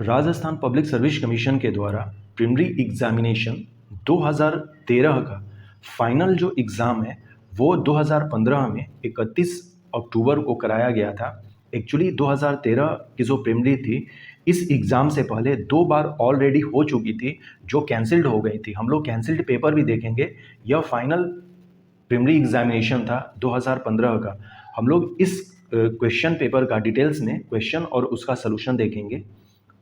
Rajasthan public service commission के द्वारा preliminary examination 2013 का फाइनल जो एग्ज़ाम है वो 2015 में 31 अक्टूबर को कराया गया था। एक्चुअली 2013 की जो प्रीलिमिनरी थी इस एग्ज़ाम से पहले 2 बार ऑलरेडी हो चुकी थी जो कैंसिल्ड हो गई थी। हम लोग कैंसिल्ड पेपर भी देखेंगे। यह फाइनल प्रीलिमिनरी एग्जामिनेशन था 2015 का। हम लोग इस क्वेश्चन पेपर का डिटेल्स में क्वेश्चन और उसका सलूशन देखेंगे।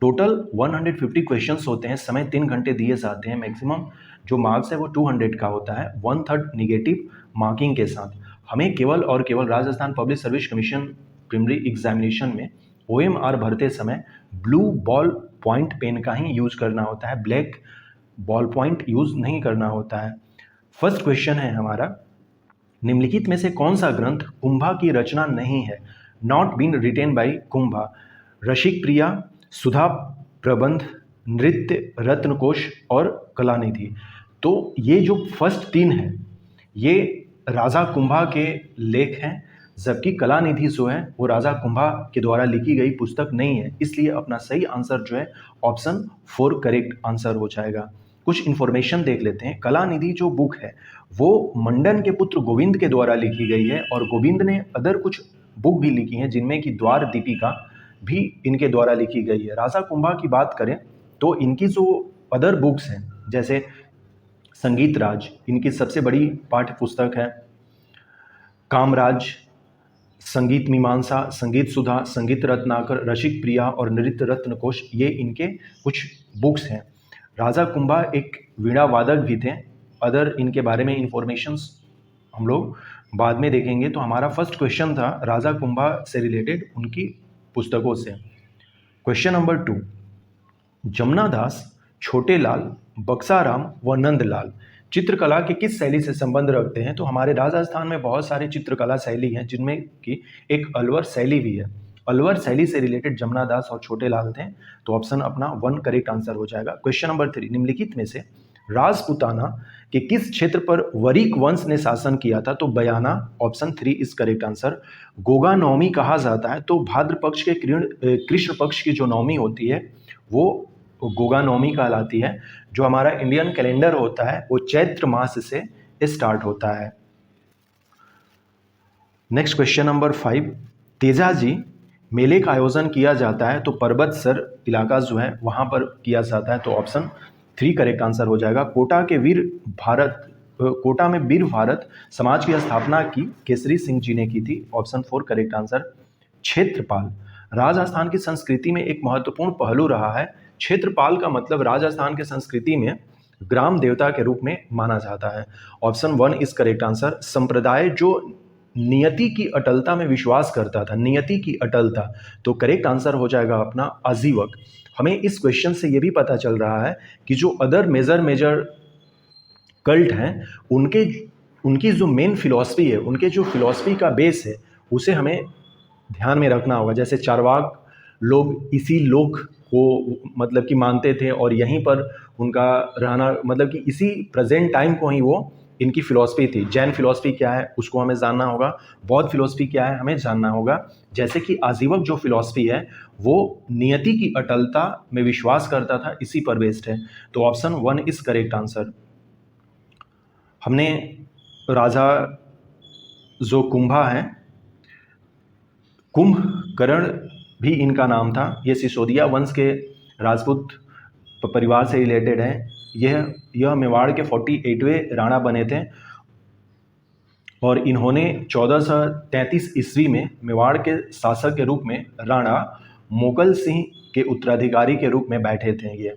टोटल 150 क्वेश्चंस होते हैं, समय 3 घंटे दिए जाते हैं। मैक्सिमम जो मार्क्स है वो 200 का होता है, 1/3 निगेटिव मार्किंग के साथ। हमें केवल और केवल Rajasthan public service commission preliminary examination में OMR भरते समय ब्लू बॉल पॉइंट पेन का ही यूज करना होता है, ब्लैक बॉल पॉइंट यूज नहीं करना होता है। फर्स्ट क्वेश्चन है हमारा, निम्नलिखित में से कौन सा ग्रंथ कुंभा की रचना नहीं है? Not been written by Kumbha. Rasik Priya, Sudha Prabandh, Nritya Ratnakosh और कलानिधि। तो ये जो फर्स्ट 3 है ये राजा कुंभा के लेख हैं, जबकि कलानिधि जो है वो राजा कुंभा के द्वारा लिखी गई पुस्तक नहीं है। इसलिए अपना सही आंसर जो है ऑप्शन 4 करेक्ट आंसर हो जाएगा। कुछ इन्फॉर्मेशन देख लेते हैं। कलानिधि जो बुक है वो मंडन के पुत्र गोविंद के द्वारा लिखी गई है और गोविंद ने अदर कुछ बुक भी लिखी हैं जिनमें कि द्वार दीपिका भी इनके द्वारा लिखी गई है। राजा कुंभा की बात करें तो इनकी जो अदर बुक्स हैं जैसे संगीत राज इनकी सबसे बड़ी पाठ्य पुस्तक है, कामराज, संगीत मीमांसा, संगीत सुधा, संगीत रत्नाकर, रसिक प्रिया और नृत्य रत्नकोश ये इनके कुछ बुक्स हैं। राजा कुंभा एक वीणा वादक भी थे। अदर इनके बारे में इंफॉर्मेशंस हम लोग बाद में देखेंगे। तो हमारा फर्स्ट क्वेश्चन था राजा कुंभा से रिलेटेड उनकी पुस्तकों से। क्वेश्चन नंबर 2, जमुनादास, छोटेलाल, बक्साराम व नंदलाल चित्रकला की किस शैली से संबंध रखते हैं? तो हमारे राजस्थान में बहुत सारे चित्रकला शैली हैं जिनमें कि एक अलवर शैली भी है। अलवर शैली से रिलेटेड जमुनादास और छोटेलाल थे। तो ऑप्शन अपना 1 करेक्ट आंसर हो जाएगा। क्वेश्चन नंबर 3, निम्नलिखित में से राजपूताना के किस क्षेत्र पर वरिक वंश ने शासन किया था? तो Bayana, option 3 is correct answer. Goga Navami कहा जाता है तो भाद्र पक्ष के कृष्ण पक्ष की जो नवमी होती है वो गोगा नवमी कहलाती है। जो हमारा इंडियन कैलेंडर होता है वो चैत्र मास से स्टार्ट होता है। नेक्स्ट क्वेश्चन नंबर 5, तेजाजी मेले का आयोजन किया जाता है तो पर्वत सर इलाका जो है वहाँ पर किया जाता है। तो ऑप्शन 3 करेक्ट आंसर हो जाएगा। कोटा में वीर भारत समाज की स्थापना की केसरी सिंह जी ने की थी। Option 4 correct answer. Kshetrapal Rajasthan की संस्कृति में एक महत्वपूर्ण पहलू रहा है। क्षेत्रपाल का मतलब राजस्थान के संस्कृति में ग्राम देवता के रूप में माना जाता है। Option 1 is correct answer. संप्रदाय जो नियति की अटलता में विश्वास करता था, नियति की अटलता, तो करेक्ट आंसर हो जाएगा अपना आजीवक। हमें इस क्वेश्चन से ये भी पता चल रहा है कि जो अदर मेजर कल्ट हैं उनकी जो मेन फिलॉसफी है, उनके जो फिलॉसफी का बेस है उसे हमें ध्यान में रखना होगा। जैसे चारवाक लोग इसी लोक को मतलब कि मानते थे और यहीं पर उनका रहना मतलब कि इसी प्रेजेंट टाइम को ही वो इनकी फिलॉसफी थी। जैन फिलॉसफी क्या है उसको हमें जानना होगा, बौद्ध फिलॉसफी क्या है हमें जानना होगा। जैसे कि आजीवक जो फिलॉसफी है वो नियति की अटलता में विश्वास करता था, इसी पर बेस्ड है। तो ऑप्शन 1 इज करेक्ट आंसर। हमने राजा जो कुंभा है, कुंभकर्ण भी इनका नाम था। ये सिसोदिया वंश के राजपूत परिवार से रिलेटेड है। यह मेवाड़ के 48वें राणा बने थे और इन्होंने 1433 ईस्वी में मेवाड़ के शासक के रूप में राणा मोगल सिंह के उत्तराधिकारी के रूप में बैठे थे।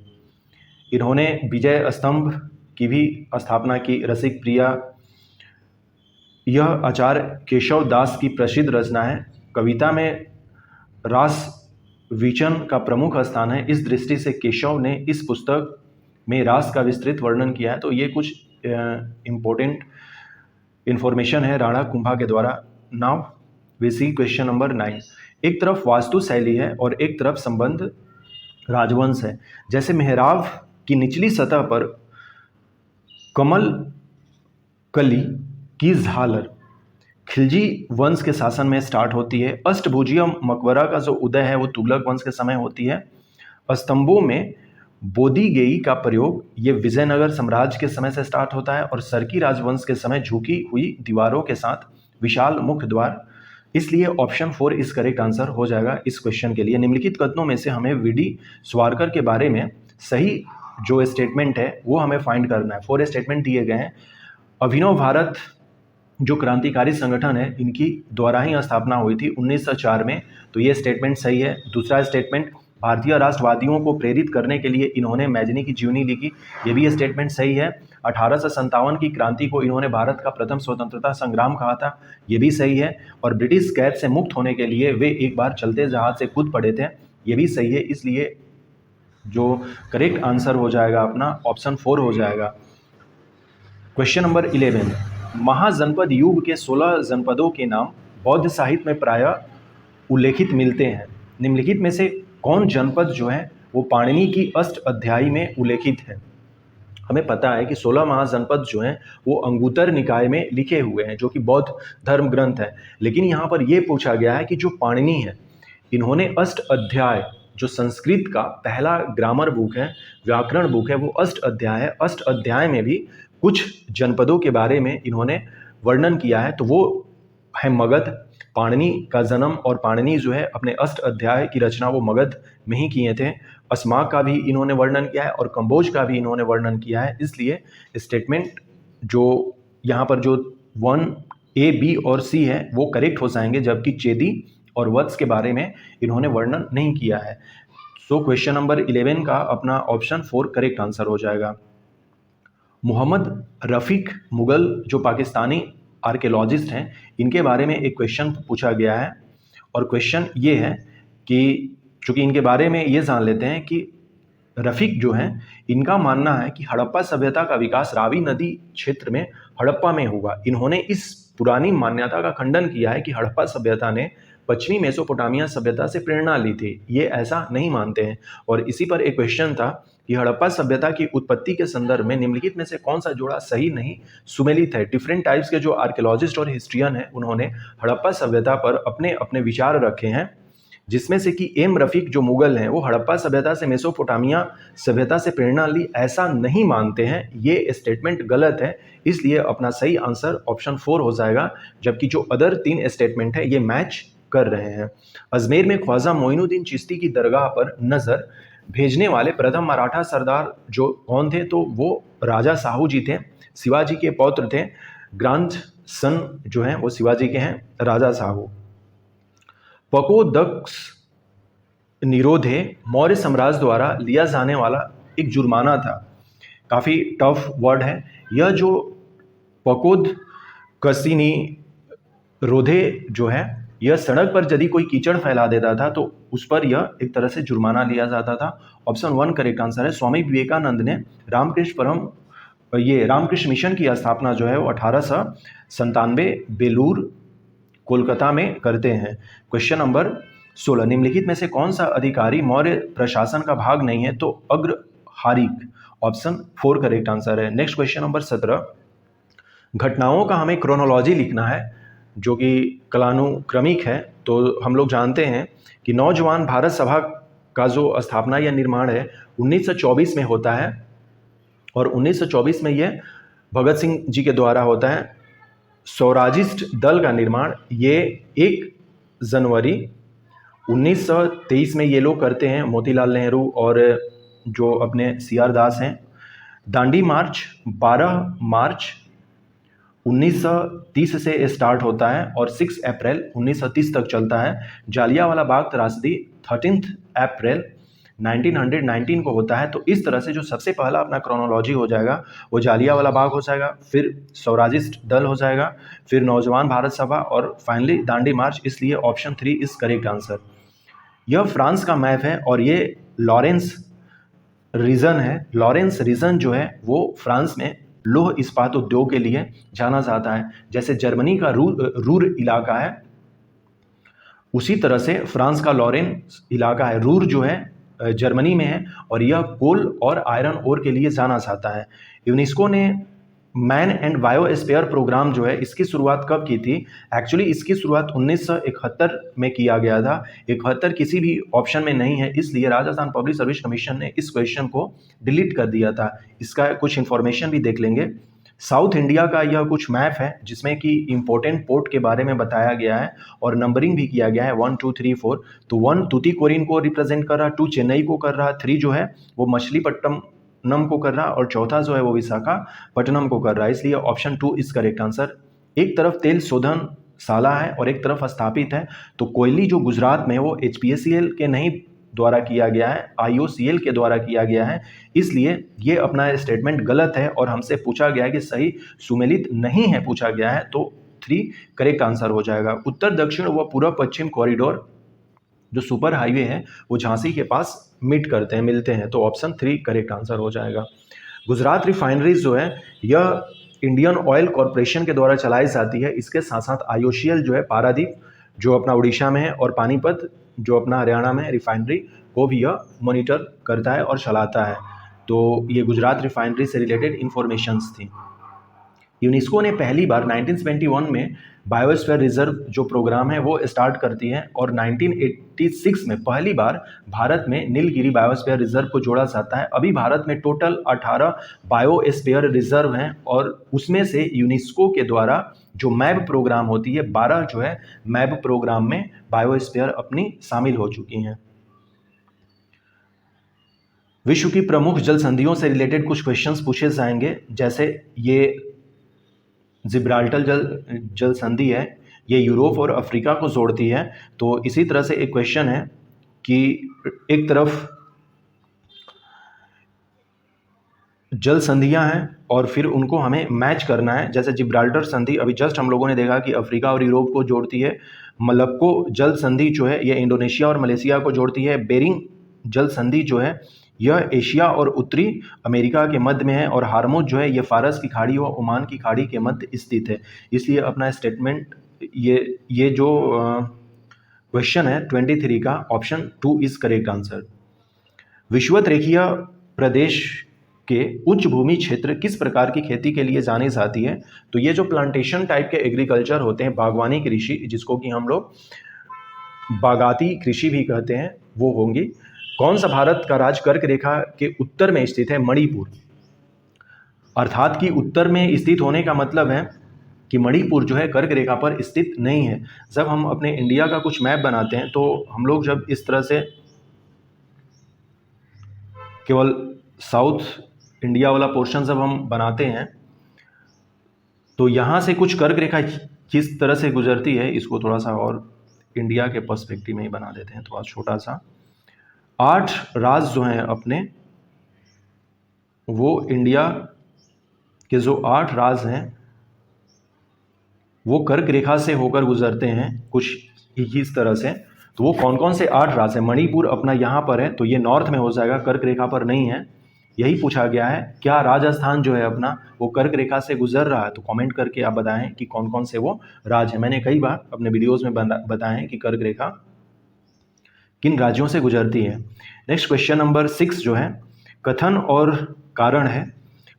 इन्होंने विजय स्तंभ की भी स्थापना की। रसिक प्रिया यह आचार्य केशव दास की प्रसिद्ध रचना है। कविता में रास विचन का प्रमुख स्थान है। इस दृष्टि से केशव ने इस पुस्तक में रास का विस्तृत वर्णन किया है। तो ये कुछ इम्पोर्टेंट इन्फॉर्मेशन है राणा कुंभा के द्वारा। Now we see question number 9। एक तरफ वास्तु शैली है और एक तरफ संबंध राजवंश है। जैसे मेहराब की निचली सतह पर कमल कली की झालर खिलजी वंश के शासन में स्टार्ट होती है। अष्टभुजीय मकबरा का जो उदय है वो तुगलक वंश के समय होती है। स्तंभों में बोधीगेई का प्रयोग ये विजयनगर साम्राज्य के समय से स्टार्ट होता है और सरकी राजवंश के समय झुकी हुई दीवारों के साथ विशाल मुख्य द्वार, इसलिए ऑप्शन 4 इस करेक्ट आंसर हो जाएगा इस क्वेश्चन के लिए। निम्नलिखित कथनों में से हमें वीडी सावरकर के बारे में सही जो स्टेटमेंट है वो हमें फाइंड करना है। 4 स्टेटमेंट दिए गए हैं। अभिनव भारत जो क्रांतिकारी संगठन है इनकी द्वारा ही स्थापना हुई थी 1904 में, तो ये स्टेटमेंट सही है। दूसरा स्टेटमेंट, भारतीय राष्ट्रवादियों को प्रेरित करने के लिए इन्होंने मैजनी की जीवनी लिखी, ये भी स्टेटमेंट सही है। 1857 की क्रांति को इन्होंने भारत का प्रथम स्वतंत्रता संग्राम कहा था, ये भी सही है। और ब्रिटिश कैद से मुक्त होने के लिए वे एक बार चलते जहाज से कूद पड़े थे, ये भी सही है। इसलिए जो करेक्ट आंसर हो जाएगा अपना ऑप्शन 4 हो जाएगा। क्वेश्चन नंबर 11, महाजनपद युग के 16 जनपदों के नाम बौद्ध साहित्य में प्रायः उल्लेखित मिलते हैं। निम्नलिखित में से कौन जनपद जो है वो पाणिनि की अष्ट अध्यायी में उल्लेखित है? हमें पता है कि 16 महाजनपद जो हैं वो अंगुत्तर निकाय में लिखे हुए हैं, जो कि बौद्ध धर्म ग्रंथ है। लेकिन यहाँ पर ये पूछा गया है कि जो पाणिनि है इन्होंने अष्ट अध्याय, जो संस्कृत का पहला ग्रामर बुक है, व्याकरण बुक है, वो अष्ट अध्याय है। अष्ट अध्याय में भी कुछ जनपदों के बारे में इन्होंने वर्णन किया है, तो वो है मगध। पाणिनि का जन्म और पाणिनि जो है अपने अष्ट अध्याय की रचना वो मगध में ही किए थे। अस्माक का भी इन्होंने वर्णन किया है और कंबोज का भी इन्होंने वर्णन किया है। इसलिए स्टेटमेंट जो यहाँ पर जो 1 A, B और C है वो करेक्ट हो जाएंगे, जबकि चेदी और वत्स के बारे में इन्होंने वर्णन नहीं किया है। सो क्वेश्चन नंबर 11 का अपना ऑप्शन 4 करेक्ट आंसर हो जाएगा। मोहम्मद रफ़ीक मुगल जो पाकिस्तानी आर्कियोलॉजिस्ट हैं, इनके बारे में एक क्वेश्चन पूछा गया है और क्वेश्चन ये है कि चूँकि इनके बारे में ये जान लेते हैं कि रफ़ीक जो हैं इनका मानना है कि हड़प्पा सभ्यता का विकास रावी नदी क्षेत्र में हड़प्पा में हुआ। इन्होंने इस पुरानी मान्यता का खंडन किया है कि हड़प्पा सभ्यता ने पश्चिमी मेसोपोटामिया सभ्यता से प्रेरणा ली थी, ये ऐसा नहीं मानते हैं। और इसी पर एक क्वेश्चन था कि हड़प्पा सभ्यता की उत्पत्ति के संदर्भ में निम्नलिखित में से कौन सा जोड़ा सही नहीं सुमेलित है। डिफरेंट टाइप्स के जो आर्कियोलॉजिस्ट और हिस्ट्रियन हैं उन्होंने हड़प्पा सभ्यता पर अपने अपने विचार रखे हैं, जिसमें से कि एम रफ़ीक जो मुगल हैं वो हड़प्पा सभ्यता से मेसोपोटामिया सभ्यता से प्रेरणा ली ऐसा नहीं मानते हैं। ये स्टेटमेंट गलत है, इसलिए अपना सही आंसर ऑप्शन 4 हो जाएगा, जबकि जो अदर 3 स्टेटमेंट है ये मैच कर रहे हैं। अजमेर में ख्वाजा मोइनुद्दीन चिश्ती की दरगाह पर नज़र भेजने वाले प्रथम मराठा सरदार जो कौन थे? तो वो राजा साहू जी थे, शिवाजी के पौत्र थे। ग्रैंड सन जो हैं वो शिवाजी के हैं, राजा साहू। पकोदक्स निरोधे मौर्य साम्राज्य द्वारा लिया जाने वाला एक जुर्माना था। काफ़ी टफ वर्ड है यह। जो पकोद कसिनी रोधे जो है, यह सड़क पर यदि कोई कीचड़ फैला देता था तो उस पर यह एक तरह से जुर्माना लिया जाता था। ऑप्शन 1 करेक्ट आंसर है। स्वामी विवेकानंद ने रामकृष्ण मिशन की स्थापना जो है वो 1897 बेलूर कोलकाता में करते हैं। क्वेश्चन नंबर 16, निम्नलिखित में से कौन सा अधिकारी मौर्य प्रशासन का भाग नहीं है? तो अग्रहारिक, ऑप्शन 4 करेक्ट आंसर है। नेक्स्ट क्वेश्चन नंबर 17, घटनाओं का हमें क्रोनोलॉजी लिखना है जो कि कालानुक्रमिक है। तो हम लोग जानते हैं कि नौजवान भारत सभा का जो स्थापना या निर्माण है 1924 में होता है और 1924 में यह भगत सिंह जी के द्वारा होता है। स्वराजिस्ट दल का निर्माण ये 1 जनवरी 1923 में ये लोग करते हैं, मोतीलाल नेहरू और जो अपने CR दास हैं। दांडी मार्च 12 मार्च 1930 से स्टार्ट होता है और 6 अप्रैल 1930 तक चलता है। जालियांवाला बाग त्रासदी 13 अप्रैल 1919 को होता है। तो इस तरह से जो सबसे पहला अपना क्रोनोलॉजी हो जाएगा वो जालियांवाला बाग हो जाएगा, फिर स्वराजिस्ट दल हो जाएगा, फिर नौजवान भारत सभा और फाइनली दांडी मार्च। इसलिए ऑप्शन 3 इज करेक्ट आंसर। यह फ्रांस का मैप है और ये लॉरेंस रीजन है। लॉरेंस रीजन जो है वो फ्रांस में लौह इस्पात उद्योग के लिए जाना जाता है। जैसे जर्मनी का रूर इलाका है, उसी तरह से फ्रांस का लॉरेंस इलाका है। रूर जो है जर्मनी में है और यह कोल और आयरन ओर के लिए जाना जाता है। यूनेस्को ने मैन एंड बायोस्फीयर प्रोग्राम जो है इसकी शुरुआत कब की थी? एक्चुअली इसकी शुरुआत 1971 में किया गया था। 71 किसी भी ऑप्शन में नहीं है, इसलिए राजस्थान पब्लिक सर्विस कमीशन ने इस क्वेश्चन को डिलीट कर दिया था। इसका कुछ इन्फॉर्मेशन भी देख लेंगे। साउथ इंडिया का यह कुछ मैप है जिसमें कि इंपॉर्टेंट पोर्ट के बारे में बताया गया है और नंबरिंग भी किया गया है 1 2 3 4। तो 1 तूतीकोरिन को रिप्रेजेंट कर रहा, 2 चेन्नई को कर रहा, 3 जो है वो मछलीपट्टनम को कर रहा और चौथा जो है वो विशाखापट्टनम को कर रहा है, इसलिए ऑप्शन 2 इज करेक्ट आंसर। एक तरफ तेल शोधन शाला है और एक तरफ स्थापित है, तो कोयली जो गुजरात में वो HPCL के नहीं द्वारा किया गया है, IOCL के द्वारा किया गया है, इसलिए ये अपना स्टेटमेंट गलत है और हमसे पूछा गया है कि सही सुमेलित नहीं है पूछा गया है, तो 3 करेक्ट आंसर हो जाएगा। उत्तर दक्षिण व पूर्व पश्चिम कॉरिडोर जो सुपर हाईवे है वो झांसी के पास मिलते हैं, तो ऑप्शन 3 करेक्ट आंसर हो जाएगा। गुजरात रिफाइनरीज जो है यह इंडियन ऑयल कॉरपोरेशन के द्वारा चलाई जाती है, इसके साथ साथ IOCL जो है पारादीप जो अपना उड़ीसा में है और पानीपत जो अपना हरियाणा में रिफाइनरी को भी यह मॉनिटर करता है और चलाता है। तो ये गुजरात रिफाइनरी से रिलेटेड इंफॉर्मेशंस थी। यूनेस्को ने पहली बार 1971 में बायोस्फीयर रिजर्व जो प्रोग्राम है वो स्टार्ट करती है और 1986 में पहली बार भारत में नीलगिरी बायोस्फीयर रिजर्व को जोड़ा जाता है। अभी भारत में टोटल 18 बायोस्फीयर रिजर्व हैं और उसमें से यूनेस्को के द्वारा जो मैप प्रोग्राम होती है 12 जो है मैप प्रोग्राम में बायोस्फीयर अपनी शामिल हो चुकी हैं। विश्व की प्रमुख जल संधियों से रिलेटेड कुछ क्वेश्चंस पूछे जाएंगे, जैसे ये जिब्राल्टर जल संधि है, ये यूरोप और अफ्रीका को जोड़ती है। तो इसी तरह से एक क्वेश्चन है कि एक तरफ जल संधियां हैं और फिर उनको हमें मैच करना है, जैसे जिब्राल्टर संधि अभी जस्ट हम लोगों ने देखा कि अफ्रीका और यूरोप को जोड़ती है। मलक्को जल संधि जो है यह इंडोनेशिया और मलेशिया को जोड़ती है। बेरिंग जल संधि जो है यह एशिया और उत्तरी अमेरिका के मध्य में है और हार्मुज जो है ये फारस की खाड़ी और ओमान की खाड़ी के मध्य स्थित है, इसलिए अपना स्टेटमेंट ये जो क्वेश्चन है 23 का ऑप्शन 2 इज करेक्ट आंसर। विषुवत रेखीय प्रदेश के उच्च भूमि क्षेत्र किस प्रकार की खेती के लिए जाने जाती है? तो ये जो प्लांटेशन टाइप के एग्रीकल्चर होते हैं, बागवानी कृषि जिसको कि हम लोग बागाती कृषि भी कहते हैं, वो होंगी। कौन सा भारत का राज्य कर्क रेखा के उत्तर में स्थित है? मणिपुर। अर्थात कि उत्तर में स्थित होने का मतलब है कि मणिपुर जो है कर्क रेखा पर स्थित नहीं है। जब हम अपने इंडिया का कुछ मैप बनाते हैं तो हम लोग जब इस तरह से केवल साउथ इंडिया वाला पोर्शन जब हम बनाते हैं तो यहाँ से कुछ कर्क रेखा किस तरह से गुजरती है, इसको थोड़ा सा और इंडिया के पर्सपेक्टिव में ही बना देते हैं, थोड़ा छोटा सा। 8 राज्य जो हैं अपने, वो इंडिया के जो 8 राज्य हैं वो कर्क रेखा से होकर गुजरते हैं कुछ इस तरह से। तो वो कौन कौन से 8 राज्य हैं? मणिपुर अपना यहाँ पर है तो ये नॉर्थ में हो जाएगा, कर्क रेखा पर नहीं है, यही पूछा गया है। क्या राजस्थान जो है अपना वो कर्क रेखा से गुजर रहा है? तो कमेंट करके आप बताएं कि कौन कौन से वो राज्य हैं। मैंने कई बार अपने वीडियोज़ में बताए हैं कि कर्क रेखा किन राज्यों से गुजरती है। नेक्स्ट क्वेश्चन नंबर 6 जो है कथन और कारण है।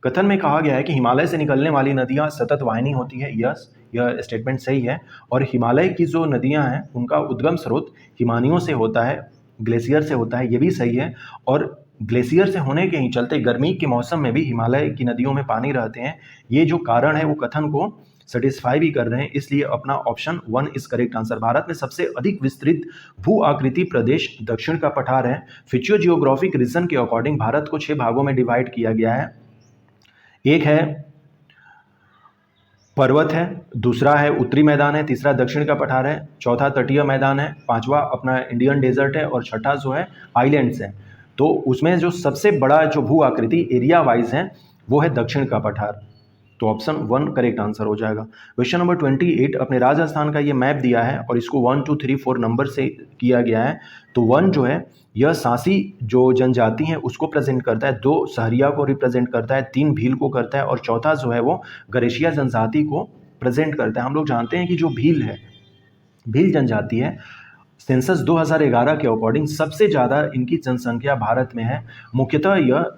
कथन में कहा गया है कि हिमालय से निकलने वाली नदियां सतत वाहिनी होती है। यस, यह स्टेटमेंट सही है और हिमालय की जो नदियां हैं उनका उद्गम स्रोत हिमानियों से होता है, ग्लेशियर से होता है, ये भी सही है। और ग्लेशियर से होने के ही चलते गर्मी के मौसम में भी हिमालय की नदियों में पानी रहते हैं। ये जो कारण है वो कथन को सेटिस्फाई भी कर रहे हैं, इसलिए अपना option 1 is correct answer. Bharat में सबसे अधिक विस्तृत भू आकृति प्रदेश दक्षिण का पठार है। फिजियो जियोग्राफिक रीजन के अकॉर्डिंग भारत को 6 भागों में डिवाइड किया गया है। एक है पर्वत है, दूसरा है उत्तरी मैदान है, तीसरा दक्षिण का पठार है, चौथा तटीय मैदान है, पांचवा अपना इंडियन डेजर्ट है और छठा जो है आइलैंड्स है। तो उसमें जो सबसे बड़ा जो भू आकृति एरिया वाइज है वो है दक्षिण का पठार, तो ऑप्शन 1 करेक्ट आंसर हो जाएगा। क्वेश्चन नंबर 28 अपने राजस्थान का ये मैप दिया है और इसको 1 2 3 4 नंबर से किया गया है। तो 1 जो है यह सांसी जो जनजाति है उसको प्रेजेंट करता है, 2 सहरिया को रिप्रेजेंट करता है, 3 भील को करता है और चौथा जो है वो गरेशिया जनजाति को प्रेजेंट करता है। हम लोग जानते हैं कि जो भील है, भील जनजाति है, सेंसस 2011 के अकॉर्डिंग सबसे ज़्यादा इनकी जनसंख्या भारत में है। मुख्यतः यह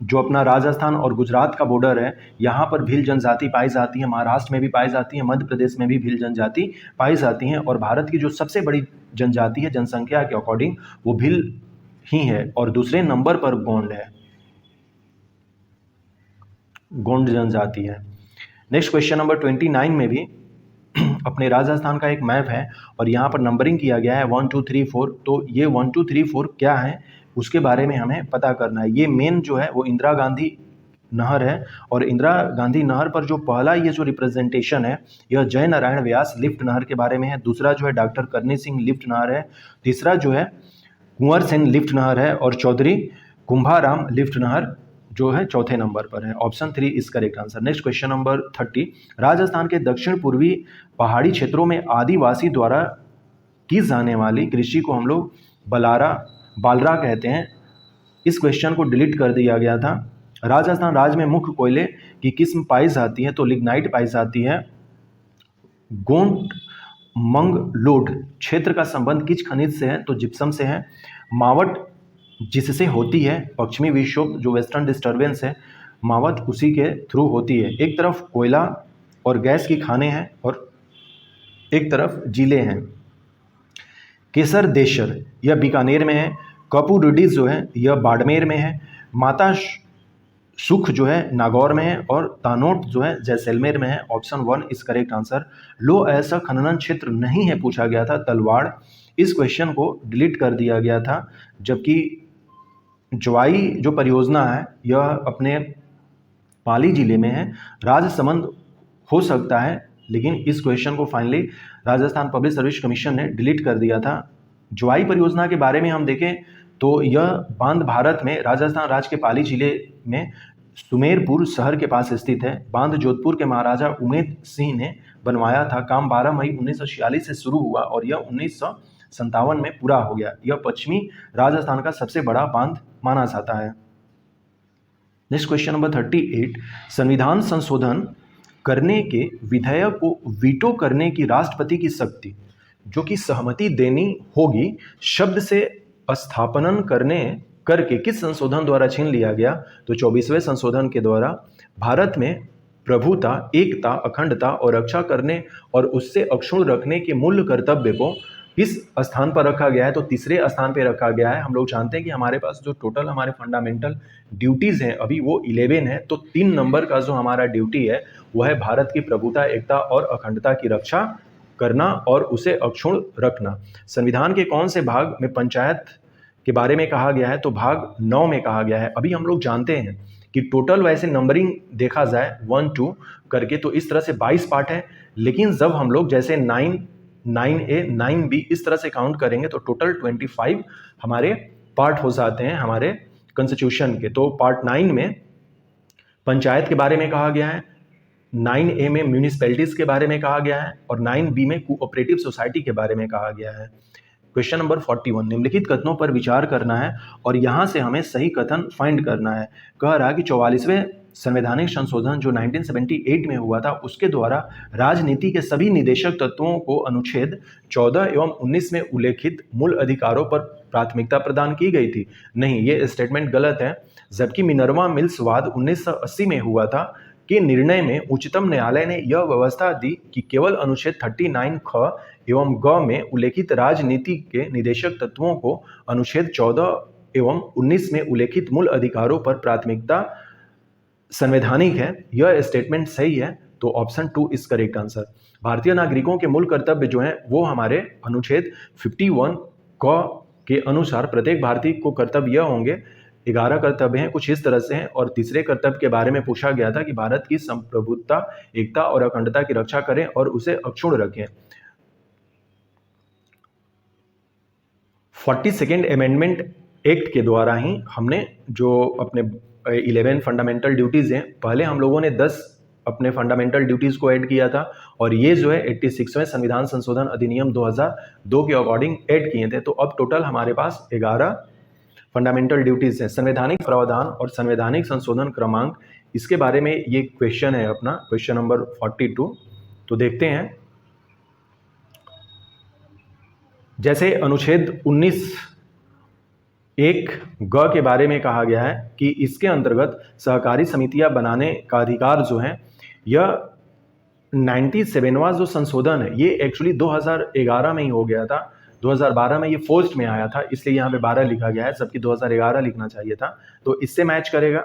जो अपना राजस्थान और गुजरात का बॉर्डर है, यहाँ पर भील जनजाति पाई जाती है, महाराष्ट्र में भी पाई जाती है, मध्य प्रदेश में भी भील जनजाति पाई जाती हैं। और भारत की जो सबसे बड़ी जनजाति है जनसंख्या के अकॉर्डिंग, वो भील ही है। और दूसरे नंबर पर गोंड है, गोंड जनजाति है। नेक्स्ट क्वेश्चन नंबर 29 में भी अपने राजस्थान का एक मैप है और यहाँ पर नंबरिंग किया गया है 1 2 3 4। तो ये 1 2 3 4 क्या है उसके बारे में हमें पता करना है। ये मेन जो है वो इंदिरा गांधी नहर है और इंदिरा गांधी नहर पर जो पहला ये जो रिप्रेजेंटेशन है यह जय नारायण व्यास लिफ्ट नहर के बारे में है। दूसरा जो है डॉक्टर करनी सिंह लिफ्ट नहर है। तीसरा जो है कुंवर सेन लिफ्ट नहर है और चौधरी कुंभाराम लिफ्ट नहर जो है चौथे नंबर पर है। Option 3 is correct answer. Next question number 30, Rajasthan के दक्षिण पूर्वी पहाड़ी क्षेत्रों में आदिवासी द्वारा की जाने वाली कृषि को हम लोग बालरा कहते हैं। इस क्वेश्चन को डिलीट कर दिया गया था। राजस्थान राज्य में मुख्य कोयले की किस्म पाई जाती है तो लिग्नाइट पाई जाती है। गोंड मंगलोड क्षेत्र का संबंध किस खनिज से है तो जिप्सम से है। मावट जिससे होती है पश्चिमी विक्षोभ जो वेस्टर्न डिस्टर्बेंस है, मावट उसी के थ्रू होती है। एक तरफ कोयला और गैस की खानें हैं और एक तरफ जिले हैं। केसर देशर यह बीकानेर में है। कपूरुडीज जो है यह बाड़मेर में है। माता सुख जो है नागौर में है और तानोट जो है जैसलमेर में है। Option 1 is correct answer. लो ऐसा खनन क्षेत्र नहीं है पूछा गया था तलवाड़। इस क्वेश्चन को डिलीट कर दिया गया था। जबकि ज्वाई जो परियोजना है यह अपने पाली जिले में है। राजसमंद हो सकता है लेकिन इस क्वेश्चन को finally Rajasthan public service commission ने डिलीट कर दिया था। ज्वाई परियोजना के बारे में हम देखें तो यह बांध भारत में राजस्थान राज्य के पाली जिले में सुमेरपुर शहर के पास स्थित है। बांध जोधपुर के महाराजा उमेद सिंह ने बनवाया था। काम 12 मई 1946 से शुरू हुआ और यह 1957 में पूरा हो गया। यह पश्चिमी राजस्थान का सबसे बड़ा बांध माना जाता है। नेक्स्ट क्वेश्चन नंबर 38, संविधान संशोधन करने के विधेयक को वीटो करने की राष्ट्रपति की शक्ति जो कि सहमति देनी होगी शब्द से स्थापनन करके किस संशोधन द्वारा छीन लिया गया तो 24वें संशोधन के द्वारा। भारत में प्रभुता, एकता, अखंडता और रक्षा करने और उससे अक्षुण्ण रखने के मूल कर्तव्य को किस स्थान पर रखा गया है तो तीसरे स्थान पर रखा गया है। हम लोग जानते हैं कि हमारे पास जो टोटल हमारे फंडामेंटल ड्यूटीज़ हैं अभी वो 11 है। तो 3 नंबर का जो हमारा ड्यूटी है वह है भारत की प्रभुता, एकता और अखंडता की रक्षा करना और उसे अक्षुण्ण रखना। संविधान के कौन से भाग में पंचायत के बारे में कहा गया है तो भाग 9 में कहा गया है। अभी हम लोग जानते हैं कि टोटल वैसे नंबरिंग देखा जाए 1 2 करके तो इस तरह से 22 पार्ट है, लेकिन जब हम लोग जैसे 9A 9B इस तरह से काउंट करेंगे तो टोटल 25 हमारे पार्ट हो जाते हैं हमारे कॉन्स्टिट्यूशन के। तो पार्ट 9 में पंचायत के बारे में कहा गया है, 9A में म्यूनिसिपैलिटीज के बारे में कहा गया है और 9B में कोऑपरेटिव सोसाइटी के बारे में कहा गया है। क्वेश्चन नंबर 41, निम्नलिखित कथनों पर विचार करना है और यहाँ से हमें सही कथन फाइंड करना है। कह रहा कि 44वें संवैधानिक संशोधन जो 1978 में हुआ था उसके द्वारा राजनीति के सभी निदेशक तत्वों को अनुच्छेद 14 एवं 19 में उल्लेखित मूल अधिकारों पर प्राथमिकता प्रदान की गई थी। नहीं, ये स्टेटमेंट गलत है। जबकि मिनर्वा मिल्स वाद 1980 में हुआ था के निर्णय में उच्चतम न्यायालय ने यह व्यवस्था दी कि केवल अनुच्छेद 39 ख एवं ग में उल्लेखित राजनीति के निदेशक तत्वों को अनुच्छेद 14 एवं 19 में उल्लेखित मूल अधिकारों पर प्राथमिकता संवैधानिक है। यह स्टेटमेंट सही है तो ऑप्शन 2 इज करेक्ट आंसर। भारतीय नागरिकों के मूल कर्तव्य जो हैं वो हमारे अनुच्छेद 51 क के अनुसार प्रत्येक भारतीय को कर्तव्य यह होंगे। 11 कर्तव्य हैं, कुछ इस तरह से हैं। और तीसरे कर्तव्य के बारे में पूछा गया था कि भारत की संप्रभुता, एकता और अखंडता की रक्षा करें और उसे अक्षुण्ण रखें। 42nd अमेंडमेंट एक्ट के द्वारा ही हमने जो अपने 11 फंडामेंटल ड्यूटीज़ हैं, पहले हम लोगों ने 10 अपने फंडामेंटल ड्यूटीज़ को ऐड किया था और ये जो है 86वें संविधान संशोधन अधिनियम 2002 के अकॉर्डिंग ऐड किए थे। तो अब टोटल हमारे पास 11 फंडामेंटल ड्यूटीज़ हैं। संवैधानिक प्रावधान और संवैधानिक संशोधन क्रमांक, इसके बारे में ये क्वेश्चन है अपना क्वेश्चन नंबर 42। तो देखते हैं, जैसे अनुच्छेद 19 एक ग के बारे में कहा गया है कि इसके अंतर्गत सहकारी समितियां बनाने का अधिकार जो है, यह 97वां जो संशोधन है ये एक्चुअली 2011 में ही हो गया था। 2012 में ये फर्स्ट में आया था, इसलिए यहाँ पे 12 लिखा गया है, जबकि 2011 लिखना चाहिए था, तो इससे मैच करेगा।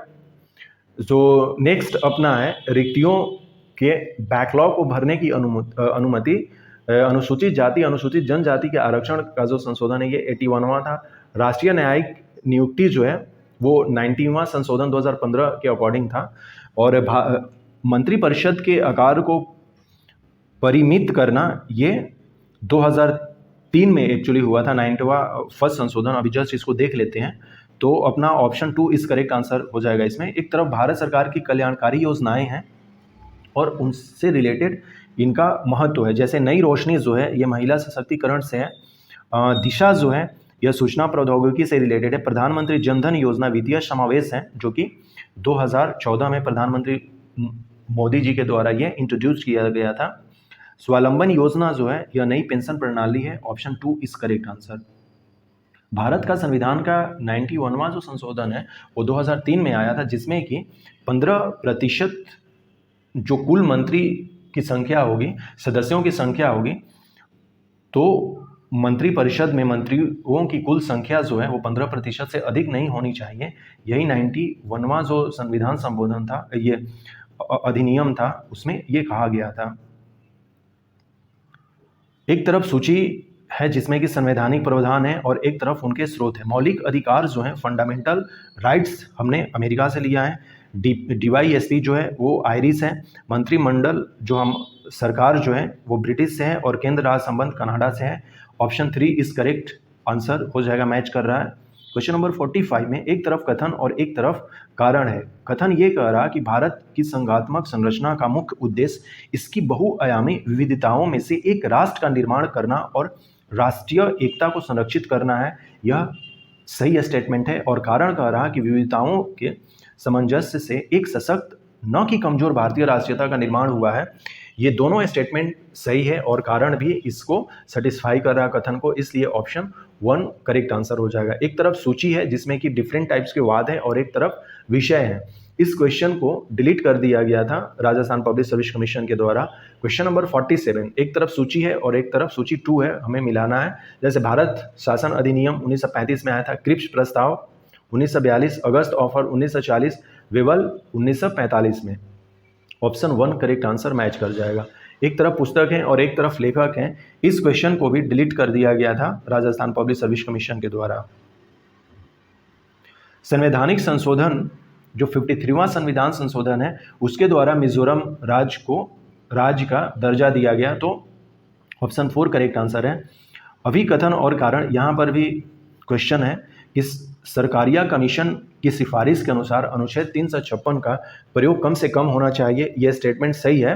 जो नेक्स्ट अपना है, रिक्तियों के बैकलॉग को भरने की अनुमति अनुसूचित जाति अनुसूचित जनजाति के आरक्षण का जो संशोधन है ये 81वां था। राष्ट्रीय न्यायिक नियुक्ति जो है वो 90वां संशोधन 2015 के अकॉर्डिंग था। और मंत्रिपरिषद के आकार को परिमित करना ये 2003 में एक्चुअली हुआ था, 90वां फर्स्ट संशोधन। अभी जस्ट इसको देख लेते हैं, तो अपना ऑप्शन 2 इस करेक्ट आंसर हो जाएगा इसमें। एक तरफ भारत सरकार की कल्याणकारी योजनाएं हैं और उनसे रिलेटेड इनका महत्व है, जैसे नई रोशनी जो है ये महिला सशक्तिकरण से है, दिशा जो है यह सूचना प्रौद्योगिकी से रिलेटेड है, प्रधानमंत्री जनधन योजना वित्तीय समावेश है जो कि 2014 में प्रधानमंत्री मोदी जी के द्वारा यह इंट्रोड्यूस किया गया था। स्वावलंबन योजना जो है यह नई पेंशन प्रणाली है, ऑप्शन 2 इस करेक्ट आंसर। भारत का संविधान का 91वां जो संशोधन है वो 2003 में आया था, जिसमें कि 15% जो कुल मंत्री की संख्या होगी, सदस्यों की संख्या होगी, तो मंत्रिपरिषद में मंत्रियों की कुल संख्या जो है वो 15% से अधिक नहीं होनी चाहिए। यही 91वां जो संविधान संशोधन था, ये अधिनियम था, उसमें ये कहा गया था। एक तरफ सूची है जिसमें कि संवैधानिक प्रावधान है और एक तरफ उनके स्रोत है। मौलिक अधिकार जो है, फंडामेंटल राइट्स, हमने अमेरिका से लिया है। DYSP जो है वो आयरिश है। मंत्रिमंडल जो हम सरकार जो है वो ब्रिटिश से है और केंद्र राज संबंध कनाडा से है। ऑप्शन 3 इस करेक्ट आंसर हो जाएगा, मैच कर रहा है। क्वेश्चन नंबर 45 में एक तरफ कथन और एक तरफ कारण है। कथन ये कह रहा कि भारत की संघात्मक संरचना का मुख्य उद्देश्य इसकी बहुआयामी विविधताओं में से एक राष्ट्र का निर्माण करना और राष्ट्रीय एकता को संरक्षित करना है। यह सही स्टेटमेंट है। और कारण कह रहा कि विविधताओं के सामंजस्य से एक सशक्त न कि कमजोर भारतीय राष्ट्रीयता का निर्माण हुआ है। ये दोनों स्टेटमेंट सही है और कारण भी इसको सेटिस्फाई कर रहा कथन को, इसलिए ऑप्शन 1 करेक्ट आंसर हो जाएगा। एक तरफ सूची है जिसमें कि डिफरेंट टाइप्स के वाद हैं और एक तरफ विषय है। इस क्वेश्चन को डिलीट कर दिया गया था राजस्थान पब्लिक सर्विस कमीशन के द्वारा। क्वेश्चन नंबर 47, एक तरफ सूची है और एक तरफ सूची 2 है, हमें मिलाना है। जैसे भारत शासन अधिनियम 1935 में आया था, क्रिप्स प्रस्ताव 1942, अगस्त ऑफर 1940, वेवल 1945 में। ऑप्शन 1 करेक्ट आंसर मैच कर जाएगा। एक तरफ पुस्तक है और एक तरफ लेखक हैं। इस क्वेश्चन को भी डिलीट कर दिया गया था राजस्थान पब्लिक सर्विस कमीशन के द्वारा। संवैधानिक संशोधन जो 53वां संविधान संशोधन है उसके द्वारा मिजोरम राज्य को राज्य का दर्जा दिया गया, तो ऑप्शन 4 करेक्ट आंसर है। अभिकथन और कारण, यहाँ पर भी क्वेश्चन है कि सरकारिया कमीशन की सिफारिश के अनुसार अनुच्छेद 356 का प्रयोग कम से कम होना चाहिए। यह स्टेटमेंट सही है।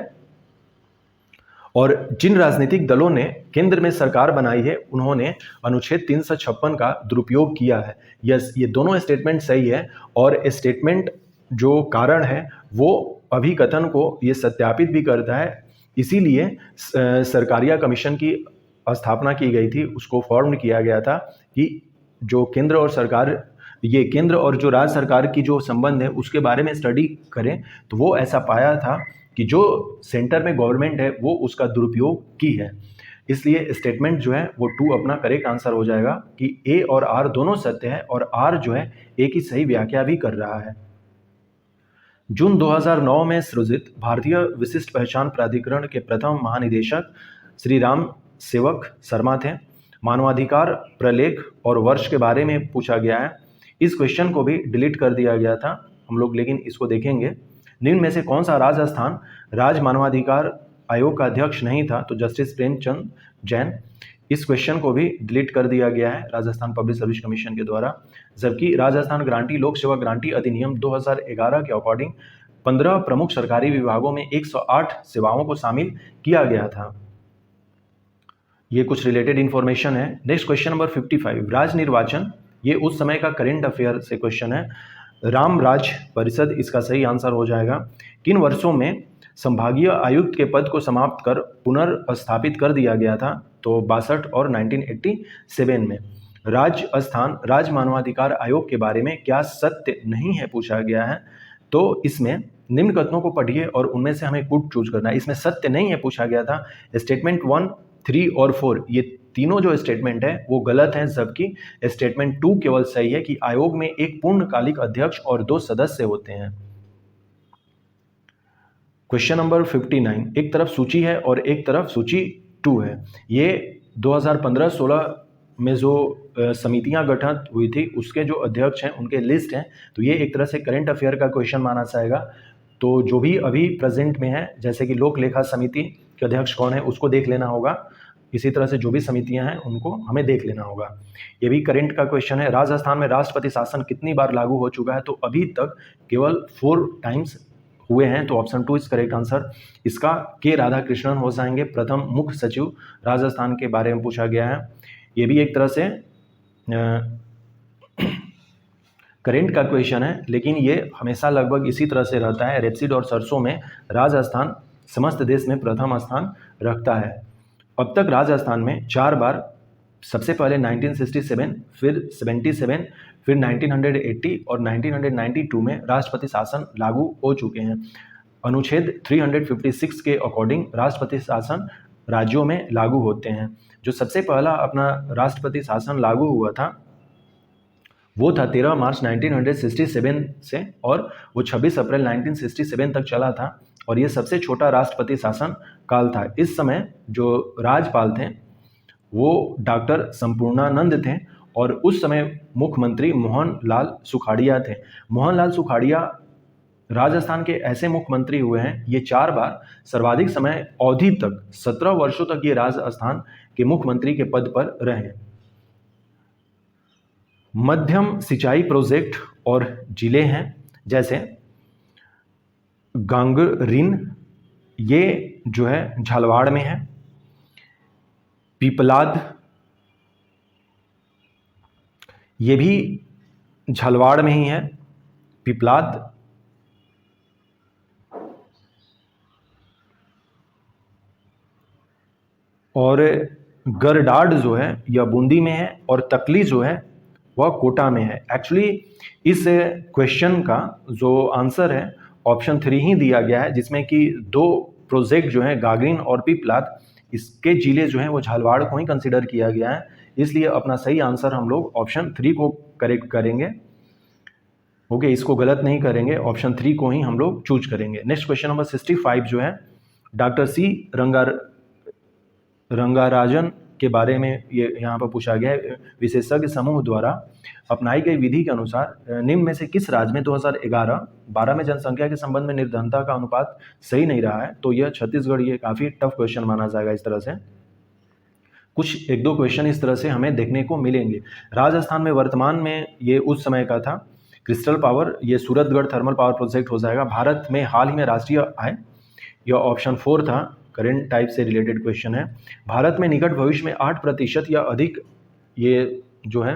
और जिन राजनीतिक दलों ने केंद्र में सरकार बनाई है उन्होंने अनुच्छेद 356 का दुरुपयोग किया है। यस, ये दोनों स्टेटमेंट सही है। और स्टेटमेंट जो कारण है वो अभिकथन को ये सत्यापित भी करता है। इसीलिए सरकारिया कमीशन की स्थापना की गई थी, उसको फॉर्म किया गया था कि जो केंद्र और सरकार, ये केंद्र और जो राज्य सरकार की जो संबंध है उसके बारे में स्टडी करें। तो वो ऐसा पाया था कि जो सेंटर में गवर्नमेंट है वो उसका दुरुपयोग की है। इसलिए स्टेटमेंट जो है वो 2 अपना करेक्ट आंसर हो जाएगा कि ए और आर दोनों सत्य है और आर जो है ए की सही व्याख्या भी कर रहा है। जून 2009 में सृजित भारतीय विशिष्ट पहचान प्राधिकरण के प्रथम महानिदेशक श्री राम सेवक शर्मा थे। मानवाधिकार प्रलेख और वर्ष के बारे में पूछा गया है। इस क्वेश्चन को भी डिलीट कर दिया गया था हम लोग, लेकिन इसको देखेंगे। निम्न में से कौन सा राजस्थान राज्य मानवाधिकार आयोग का अध्यक्ष नहीं था? तो जस्टिस प्रेमचंद जैन। इस क्वेश्चन को भी डिलीट कर दिया गया है राजस्थान पब्लिक सर्विस कमीशन के द्वारा। जबकि राजस्थान ग्रांटी लोक सेवा ग्रांटी अधिनियम 2011 के अकॉर्डिंग 15 प्रमुख सरकारी विभागों में 108 सेवाओं को शामिल किया गया था। ये कुछ रिलेटेड इंफॉर्मेशन है। नेक्स्ट क्वेश्चन नंबर 55, राज्य निर्वाचन, ये उस समय का करेंट अफेयर से क्वेश्चन है। राम राज्य परिषद इसका सही आंसर हो जाएगा। किन वर्षों में संभागीय आयुक्त के पद को समाप्त कर पुनर्स्थापित कर दिया गया था? तो 62 और 1987 में। राजस्थान राज्य मानवाधिकार आयोग के बारे में क्या सत्य नहीं है पूछा गया है। तो इसमें निम्न कथनों को पढ़िए और उनमें से हमें गुड चूज करना है। इसमें सत्य नहीं है पूछा गया था। स्टेटमेंट 1, 3 और 4 ये तीनों जो स्टेटमेंट है वो गलत है, जबकि स्टेटमेंट 2 केवल सही है कि आयोग में एक पूर्णकालिक अध्यक्ष और 2 सदस्य होते हैं। क्वेश्चन नंबर 59, एक तरफ सूची है और एक तरफ सूची 2 है। ये 2015-16 में जो समितियां गठित हुई थी उसके जो अध्यक्ष हैं उनके लिस्ट हैं। तो ये एक तरह से करंट अफेयर का क्वेश्चन माना जाएगा। तो जो भी अभी प्रेजेंट में है, जैसे कि लोक लेखा समिति के अध्यक्ष कौन है उसको देख लेना होगा। इसी तरह से जो भी समितियां हैं उनको हमें देख लेना होगा। ये भी करंट का क्वेश्चन है। राजस्थान में राष्ट्रपति शासन कितनी बार लागू हो चुका है। तो अभी तक केवल 4 टाइम्स हुए हैं। तो ऑप्शन 2 इज करेक्ट आंसर। इसका के राधाकृष्णन हो जाएंगे प्रथम मुख्य सचिव राजस्थान के बारे में पूछा गया है। ये भी एक तरह से करंट का क्वेश्चन है, लेकिन ये हमेशा लगभग इसी तरह से रहता है। रेपसीड और सरसों में राजस्थान समस्त देश में प्रथम स्थान रखता है। अब तक राजस्थान में 4 बार, सबसे पहले 1967, फिर 77, फिर 1980 और 1992 में राष्ट्रपति शासन लागू हो चुके हैं। अनुच्छेद 356 के अकॉर्डिंग राष्ट्रपति शासन राज्यों में लागू होते हैं। जो सबसे पहला अपना राष्ट्रपति शासन लागू हुआ था वो था 13 मार्च 1967 से, और वो 26 अप्रैल 1967 तक चला था, और ये सबसे छोटा राष्ट्रपति शासन काल था। इस समय जो राज्यपाल थे वो डॉक्टर संपूर्णानंद थे, और उस समय मुख्यमंत्री मोहनलाल सुखाड़िया थे। मोहनलाल सुखाड़िया राजस्थान के ऐसे मुख्यमंत्री हुए हैं, ये 4 बार सर्वाधिक समय अवधि तक 17 वर्षों तक ये राजस्थान के मुख्यमंत्री के पद पर रहे। मध्यम सिंचाई प्रोजेक्ट और जिले हैं जैसे गांगरीन, ये जो है झालवाड़ में है। पीपलाद, ये भी झालवाड़ में ही है। पीपलाद, और गरडाड जो है यह बूंदी में है, और तकली जो है वह कोटा में है। एक्चुअली इस क्वेश्चन का जो आंसर है ऑप्शन 3 ही दिया गया है, जिसमें कि 2 प्रोजेक्ट जो है गागरीन और पीपलाद, इसके जिले जो हैं वो झालवाड़ को ही कंसिडर किया गया है। इसलिए अपना सही आंसर हम लोग ऑप्शन 3 को करेक्ट करेंगे। ओके, इसको गलत नहीं करेंगे, ऑप्शन 3 को ही हम लोग चूज करेंगे। नेक्स्ट क्वेश्चन नंबर 65 जो है डॉक्टर सी रंगाराजन के बारे में ये यहाँ पर पूछा गया है। विशेषज्ञ समूह द्वारा अपनाई गई विधि के अनुसार निम्न में से किस राज्य में 2011-12 में जनसंख्या के संबंध में निर्धनता का अनुपात सही नहीं रहा है। तो यह छत्तीसगढ़। ये काफ़ी टफ क्वेश्चन माना जाएगा। इस तरह से कुछ 1-2 क्वेश्चन इस तरह से हमें देखने को मिलेंगे। राजस्थान में वर्तमान में ये उस समय का था क्रिस्टल पावर, ये सूरतगढ़ थर्मल पावर प्रोजेक्ट हो जाएगा। भारत में हाल ही में राष्ट्रीय आय, यह ऑप्शन 4 था। करंट टाइप से रिलेटेड क्वेश्चन है। भारत में निकट भविष्य में 8% या अधिक ये जो है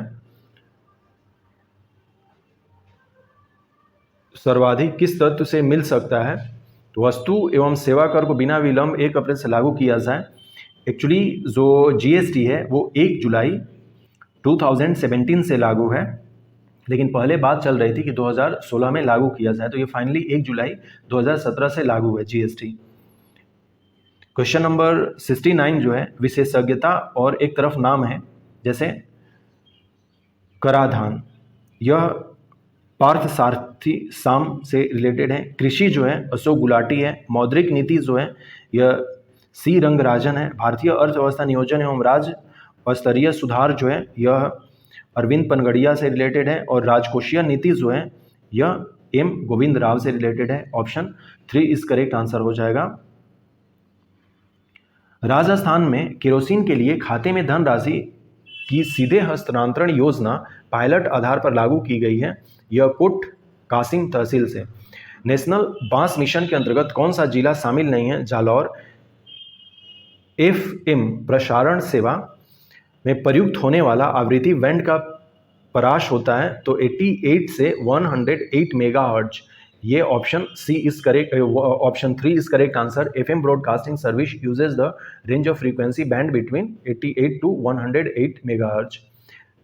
सर्वाधिक किस तत्व से मिल सकता है। तो वस्तु एवं सेवा कर को बिना विलंब 1 अप्रैल से लागू किया जाए। एक्चुअली जो जीएसटी है वो 1 जुलाई 2017 से लागू है, लेकिन पहले बात चल रही थी कि 2016 में लागू किया जाए। तो ये फाइनली 1 जुलाई 2017 से लागू है जीएसटी। क्वेश्चन नंबर 69 जो है विशेषज्ञता और एक तरफ नाम है, जैसे कराधान, यह पार्थ सारथी साम से रिलेटेड है। कृषि जो है अशोक गुलाटी है। मौद्रिक नीति जो है यह सी रंगराजन है। भारतीय अर्थव्यवस्था नियोजन एवं राज्य स्तरीय सुधार जो है यह अरविंद पनगड़िया से रिलेटेड है। और राजकोषीय नीति जो है यह एम गोविंद राव से रिलेटेड है। ऑप्शन 3 इस करेक्ट आंसर हो जाएगा। राजस्थान में केरोसिन के लिए खाते में धनराशि की सीधे हस्तांतरण योजना पायलट आधार पर लागू की गई है। यह कोट कासिम तहसील से। नेशनल बांस मिशन के अंतर्गत कौन सा जिला शामिल नहीं है। जालौर। FM प्रसारण सेवा में प्रयुक्त होने वाला आवृत्ति बैंड का पराश होता है। तो 88 से 108 मेगाहर्ट्ज। ये option C is correct, option 3 is correct answer. FM broadcasting service uses the range of frequency band between 88 to 108 megahertz.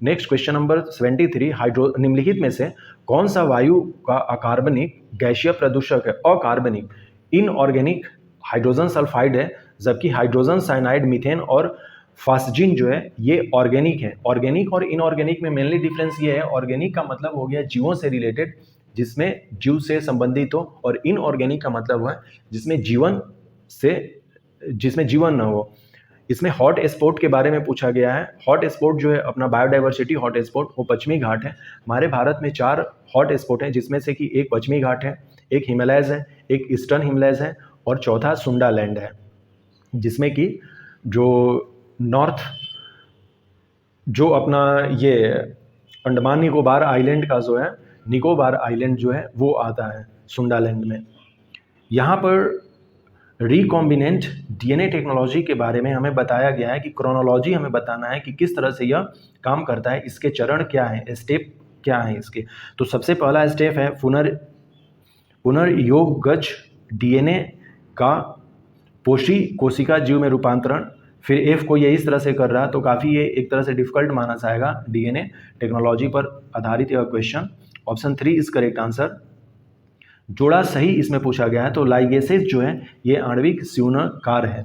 Next question number 73, hydro निम्नलिखित में से कौन सा वायु का अकार्बनिक गैसीय प्रदूषक है? अकार्बनिक इनऑर्गेनिक हाइड्रोजन सल्फाइड है, जबकि हाइड्रोजन साइनाइड, मीथेन और फास्जिन जो है ये ऑर्गेनिक है। ऑर्गेनिक और इनऑर्गेनिक में मेनली डिफरेंस ये है, ऑर्गेनिक का मतलब हो गया जीवों से रिलेटेड, जिसमें जीव से संबंधित हो, और इनऑर्गेनिक का मतलब है जिसमें जीवन न हो। इसमें हॉट स्पॉट के बारे में पूछा गया है। हॉट स्पॉट जो है अपना बायोडाइवर्सिटी हॉट स्पॉट वो पश्चिमी घाट है। हमारे भारत में 4 हॉट स्पॉट हैं, जिसमें से कि एक पश्चिमी घाट है, एक हिमालयज है, एक ईस्टर्न हिमालयज है, और चौथा सुंडा लैंड है, जिसमें कि जो अपना ये अंडमान निकोबार आइलैंड का जो है, निकोबार आइलैंड जो है वो आता है सुंडा लैंड में। यहाँ पर रिकॉम्बिनेंट डीएनए टेक्नोलॉजी के बारे में हमें बताया गया है कि क्रोनोलॉजी हमें बताना है कि किस तरह से यह काम करता है, इसके चरण क्या है, स्टेप क्या है इसके। तो सबसे पहला स्टेप है पुनर्योगज डीएनए का पोषी कोशिका जीव में रूपांतरण। फिर एफ को ये इस तरह से कर रहा है, तो काफ़ी ये एक तरह से डिफिकल्ट माना जाएगा डीएनए टेक्नोलॉजी पर आधारित यह question. Option 3 is correct answer. जोड़ा सही इसमें पूछा गया है, तो लाइगेसेज जो है ये आणविक स्यूनकार है।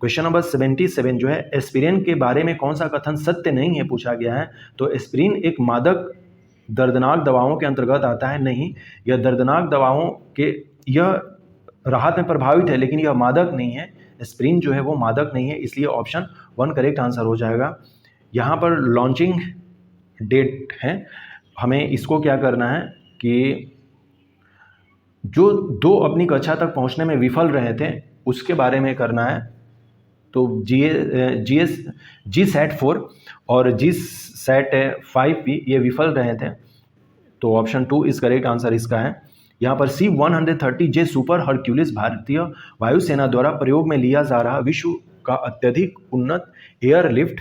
क्वेश्चन नंबर 77 जो है, एस्पिरिन के बारे में कौन सा कथन सत्य नहीं है पूछा गया है। तो एस्पिरिन एक मादक दर्दनाक दवाओं के अंतर्गत आता है, नहीं, यह दर्दनाक दवाओं के यह राहत में प्रभावित है, लेकिन यह मादक नहीं है। एस्पिरिन जो है वो मादक नहीं है, इसलिए ऑप्शन 1 करेक्ट आंसर हो जाएगा। यहाँ पर लॉन्चिंग डेट है, हमें इसको क्या करना है कि जो 2 अपनी कक्षा तक पहुंचने में विफल रहे थे उसके बारे में करना है। तो GSAT 4 और GSAT 5 ये विफल रहे थे, तो ऑप्शन 2 इस करेक्ट आंसर इसका है। यहाँ पर C-130J सुपर हरक्यूलिस भारतीय वायुसेना द्वारा प्रयोग में लिया जा रहा विश्व का अत्यधिक उन्नत एयरलिफ्ट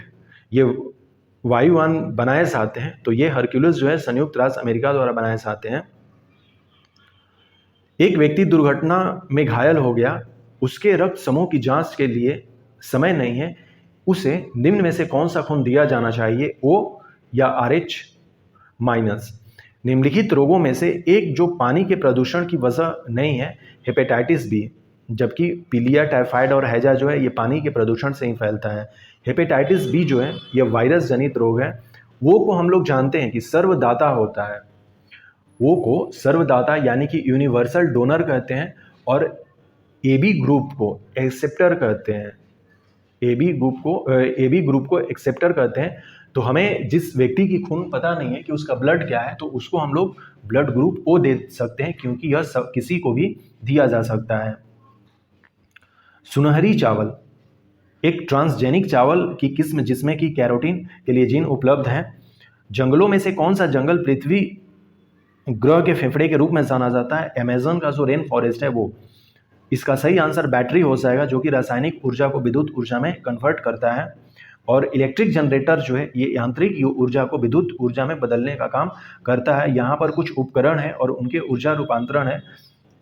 ये वायुयान बनाए जाते हैं। तो ये हरक्यूलिस जो है संयुक्त राज्य अमेरिका द्वारा बनाए जाते हैं। एक व्यक्ति दुर्घटना में घायल हो गया, उसके रक्त समूह की जांच के लिए समय नहीं है, उसे निम्न में से कौन सा खून दिया जाना चाहिए, O या RH-? निम्नलिखित रोगों में से एक जो पानी के प्रदूषण की वजह नहीं है, हेपेटाइटिस बी, जबकि पीलिया, टाइफाइड और हैजा जो है ये पानी के प्रदूषण से ही फैलता है। हेपेटाइटिस बी जो है यह वायरस जनित रोग है। वो को हम लोग जानते हैं कि सर्वदाता होता है, वो को सर्वदाता यानी कि यूनिवर्सल डोनर कहते हैं, और AB ग्रुप को एक्सेप्टर कहते हैं। AB ग्रुप को एक्सेप्टर कहते हैं। तो हमें जिस व्यक्ति की खून पता नहीं है कि उसका ब्लड क्या है, तो उसको हम लोग ब्लड ग्रुप O दे सकते हैं, क्योंकि यह किसी को भी दिया जा सकता है। सुनहरी चावल एक ट्रांसजेनिक चावल की किस्म जिसमें कि कैरोटीन के लिए जीन उपलब्ध है। जंगलों में से कौन सा जंगल पृथ्वी ग्रह के फेफड़े के रूप में जाना जाता है? अमेज़न का जो रेन फॉरेस्ट है वो। इसका सही आंसर बैटरी हो जाएगा, जो कि रासायनिक ऊर्जा को विद्युत ऊर्जा में कन्वर्ट करता है। और इलेक्ट्रिक जनरेटर जो है ये यांत्रिक ऊर्जा को विद्युत ऊर्जा में बदलने का काम करता है। यहाँ पर कुछ उपकरण है और उनके ऊर्जा रूपांतरण है।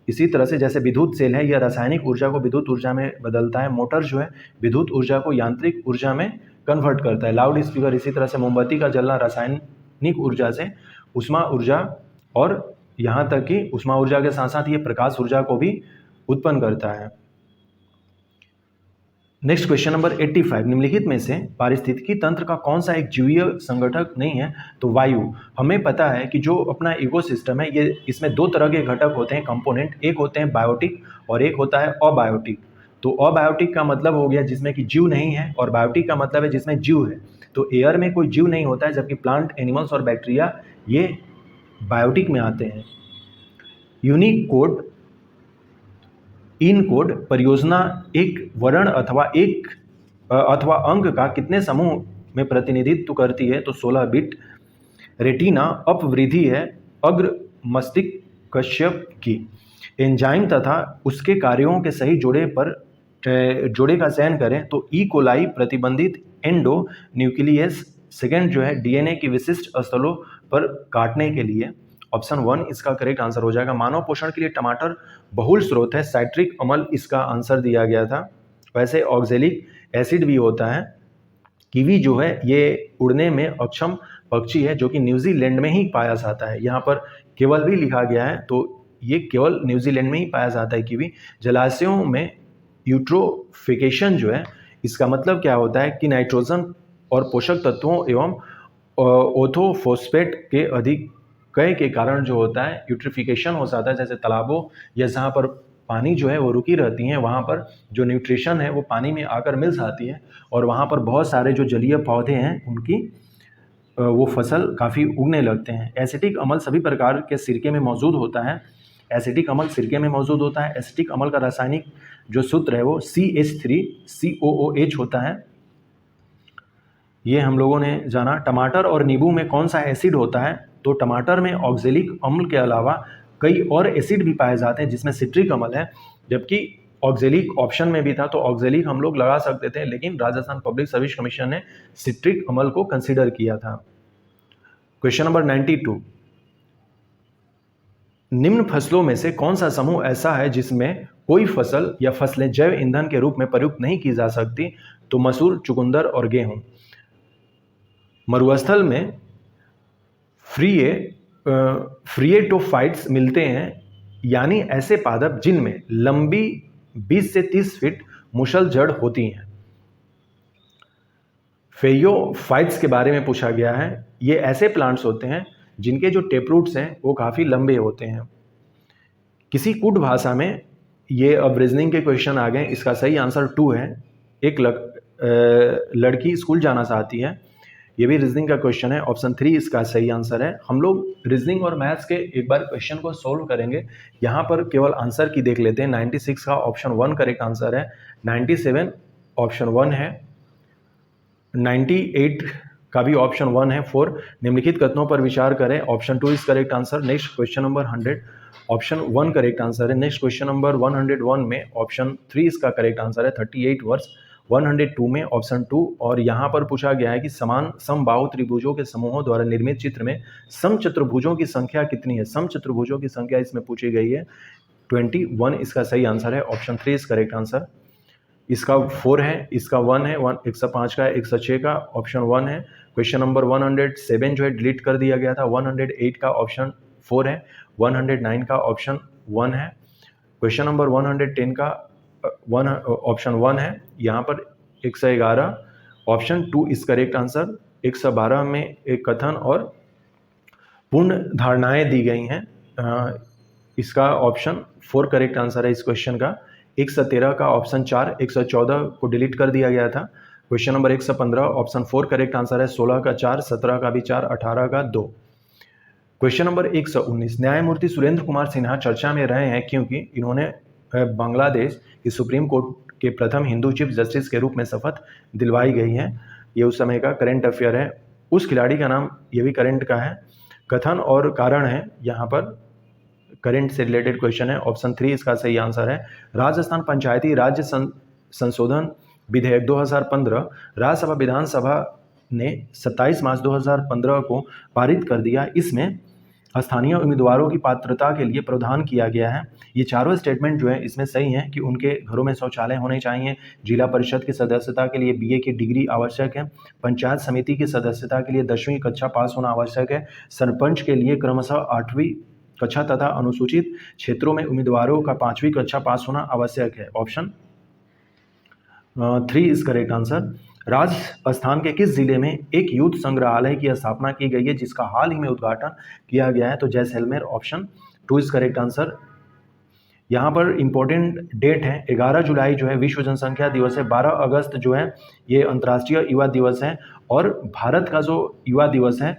इसी तरह से जैसे विद्युत सेल है, यह रासायनिक ऊर्जा को विद्युत ऊर्जा में बदलता है। मोटर जो है विद्युत ऊर्जा को यांत्रिक ऊर्जा में कन्वर्ट करता है। लाउड स्पीकर इसी तरह से मोमबत्ती का जलना रासायनिक ऊर्जा से उष्मा ऊर्जा, और यहाँ तक कि उष्मा ऊर्जा के साथ साथ ये प्रकाश ऊर्जा को भी उत्पन्न करता है। नेक्स्ट क्वेश्चन नंबर 85, निम्नलिखित में से पारिस्थितिकी तंत्र का कौन सा एक जीवीय संगठक नहीं है? तो वायु। हमें पता है कि जो अपना इकोसिस्टम है ये इसमें 2 तरह के घटक होते हैं, कंपोनेंट, एक होते हैं बायोटिक और एक होता है अबायोटिक। तो अबायोटिक का मतलब हो गया जिसमें कि जीव नहीं है, और बायोटिक का मतलब है जिसमें जीव है। तो एयर में कोई जीव नहीं होता है, जबकि प्लांट, एनिमल्स और बैक्टीरिया ये बायोटिक में आते हैं। यूनिक कोड, इन कोड परियोजना एक वर्ण अथवा अंक का कितने समूह में प्रतिनिधित्व करती है? तो 16 बिट। रेटिना अपवृद्धि है अग्र मस्तिष्क कश्यप की। एंजाइम तथा उसके कार्यों के सही जोड़े का चयन करें। तो ई कोलाई प्रतिबंधित एंडो न्यूक्लियस सेकेंड जो है डीएनए की विशिष्ट स्थलों पर काटने के लिए। ऑप्शन 1 इसका करेक्ट आंसर हो जाएगा। मानव पोषण के लिए टमाटर बहुल स्रोत है, साइट्रिक अम्ल इसका आंसर दिया गया था। वैसे ऑक्जेलिक एसिड भी होता है, कीवी जो है ये उड़ने में अक्षम पक्षी है जो कि न्यूजीलैंड में ही पाया जाता है। यहाँ पर केवल भी लिखा गया है, तो ये केवल न्यूजीलैंड में ही पाया जाता है कीवी। जलाशयों में यूट्रोफिकेशन जो है, इसका मतलब क्या होता है कि नाइट्रोजन और पोषक तत्वों एवं ऑर्थोफॉस्फेट के अधिकय के कारण जो होता है यूट्रिफिकेशन हो जाता है। जैसे तालाबों या जहाँ पर पानी जो है वो रुकी रहती हैं, वहाँ पर जो न्यूट्रिशन है वो पानी में आकर मिल जाती है और वहाँ पर बहुत सारे जो जलीय पौधे हैं उनकी वो फसल काफ़ी उगने लगते हैं। एसिटिक अम्ल सभी प्रकार के सिरके में मौजूद होता है। एसिटिक अम्ल सिरके में मौजूद होता है। एसिटिक अम्ल का रासायनिक जो सूत्र है वो CH3COOH होता है। ये हम लोगों ने जाना। टमाटर और नींबू में कौन सा एसिड होता है? तो टमाटर में ऑक्जेलिक अम्ल के अलावा कई और एसिड भी पाए जाते हैं जिसमें सिट्रिक अम्ल है, जबकि ऑक्जेलिक ऑप्शन में भी था तो ऑक्जेलिक हम लोग लगा सकते थे, लेकिन राजस्थान पब्लिक सर्विस कमीशन ने सिट्रिक अम्ल को कंसीडर किया था। क्वेश्चन नंबर 92, निम्न फसलों में से कौन सा समूह ऐसा है जिसमें कोई फसल या फसलें जैव ईंधन के रूप में प्रयुक्त नहीं की जा सकती? तो मसूर, चुकंदर और गेहूं। मरुस्थल में फ्रिएटोफाइट्स मिलते हैं, यानी ऐसे पादप जिनमें लंबी 20 से 30 फीट मुसल जड़ होती हैं। फेयोफाइट्स के बारे में पूछा गया है। ये ऐसे प्लांट्स होते हैं जिनके जो टेपरूट्स हैं वो काफ़ी लंबे होते हैं। किसी कूट भाषा में ये अब रीजनिंग के क्वेश्चन आ गए। इसका सही आंसर 2 है। एक लड़की स्कूल जाना चाहती है, ये भी रीजनिंग का क्वेश्चन है। ऑप्शन 3 इसका सही आंसर है। हम लोग रीजनिंग और मैथ्स के एक बार क्वेश्चन को सोल्व करेंगे। यहाँ पर केवल आंसर की देख लेते हैं। 96 का ऑप्शन 1 करेक्ट आंसर है। 97 ऑप्शन 1 है। 98 का भी ऑप्शन 1 है। 4 निम्नलिखित कथनों पर विचार करें। Option 2 is correct answer. Next question number 100 option 1 correct answer है। नेक्स्ट क्वेश्चन नंबर 101 में ऑप्शन 3 इसका करेक्ट आंसर है। 38 वर्ष 102 में ऑप्शन 2। और यहाँ पर पूछा गया है कि समान समबाहु त्रिभुजों के समूहों द्वारा निर्मित चित्र में समचतुर्भुजों की संख्या कितनी है? समचतुर्भुजों की संख्या इसमें पूछी गई है 21। इसका सही आंसर है। Option 3 is correct answer. इसका 4 है, इसका 1 है, 105 का है, 106 का ऑप्शन 1 है। क्वेश्चन नंबर 107 जो है डिलीट कर दिया गया था। 108 का ऑप्शन 4 है। 109 का ऑप्शन 1 है। क्वेश्चन नंबर 110 का ऑप्शन 1 है। यहाँ पर 111 ऑप्शन 2 इज करेक्ट आंसर। 112 में एक कथन और पूर्ण धारणाएं दी गई हैं। इसका ऑप्शन 4 करेक्ट आंसर है इस क्वेश्चन का। 113 का ऑप्शन 4, 114 को डिलीट कर दिया गया था। Question number 115 option 4 correct answer है। 16 का 4, 17 का भी 4, 18 का 2। क्वेश्चन नंबर 119, न्यायमूर्ति सुरेंद्र कुमार सिन्हा चर्चा में रहे हैं क्योंकि इन्होंने बांग्लादेश की सुप्रीम कोर्ट के प्रथम हिंदू चीफ जस्टिस के रूप में शपथ दिलवाई गई है। ये उस समय का करंट अफेयर है। उस खिलाड़ी का नाम ये भी करंट का है। कथन और कारण है, यहाँ पर करंट से रिलेटेड क्वेश्चन है। ऑप्शन 3 इसका सही आंसर है। राजस्थान पंचायती राज्य संशोधन विधेयक 2015 राज्यसभा विधानसभा ने 27 मार्च 2015 को पारित कर दिया। इसमें स्थानीय उम्मीदवारों की पात्रता के लिए प्रावधान किया गया है। ये चारों स्टेटमेंट जो है इसमें सही है कि उनके घरों में शौचालय होने चाहिए। जिला परिषद की सदस्यता के लिए BA की डिग्री आवश्यक है। पंचायत समिति की सदस्यता के लिए 10वीं कक्षा पास होना आवश्यक है। सरपंच के लिए क्रमशः 8वीं कक्षा तथा अनुसूचित क्षेत्रों में उम्मीदवारों का 5वीं कक्षा पास होना आवश्यक है। Option 3 is correct answer. Rajasthan के किस जिले में एक युद्ध संग्रहालय की स्थापना की गई है जिसका हाल ही में उद्घाटन किया गया है? तो Jaisalmer. Option 2 is correct answer. यहाँ पर इंपॉर्टेंट डेट है 11 जुलाई जो है विश्व जनसंख्या दिवस है। 12 अगस्त जो है ये अंतर्राष्ट्रीय युवा दिवस है। और भारत का जो युवा दिवस है